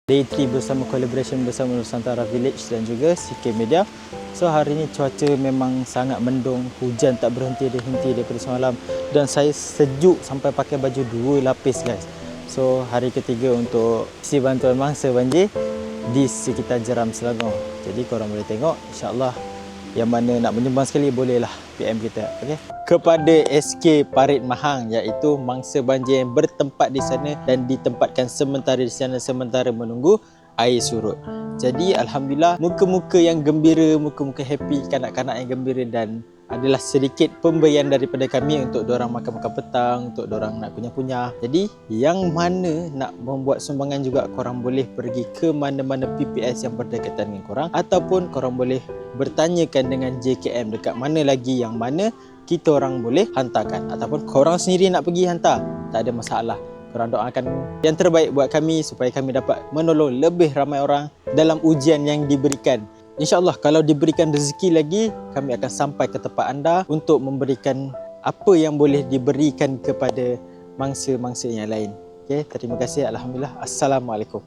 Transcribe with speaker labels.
Speaker 1: Day 3 bersama collaboration bersama Nusantara Village dan juga CK Media. So hari ni cuaca memang sangat mendung, hujan tak berhenti daripada semalam dan saya sejuk sampai pakai baju 2 lapis guys. So hari ketiga untuk isi bantuan mangsa banjir di sekitar Jeram Selangor. Jadi korang boleh tengok, insya-Allah yang mana nak menyumbang sekali bolehlah PM kita, okey. Kepada SK Parit Mahang, iaitu mangsa banjir yang bertempat di sana dan ditempatkan sementara di sana sementara menunggu air surut. Jadi alhamdulillah, muka-muka yang gembira, muka-muka happy, kanak-kanak yang gembira, dan adalah sedikit pemberian daripada kami untuk diorang makan-makan petang, untuk diorang nak kunyah-kunyah. Jadi yang mana nak membuat sumbangan juga, korang boleh pergi ke mana-mana PPS yang berdekatan dengan korang, ataupun korang boleh bertanyakan dengan JKM dekat mana lagi yang mana kita orang boleh hantarkan, ataupun korang sendiri nak pergi hantar, tak ada masalah. Korang doakan yang terbaik buat kami supaya kami dapat menolong lebih ramai orang dalam ujian yang diberikan. InsyaAllah kalau diberikan rezeki lagi, kami akan sampai ke tempat anda untuk memberikan apa yang boleh diberikan kepada mangsa-mangsa yang lain. Okay, terima kasih. Alhamdulillah. Assalamualaikum.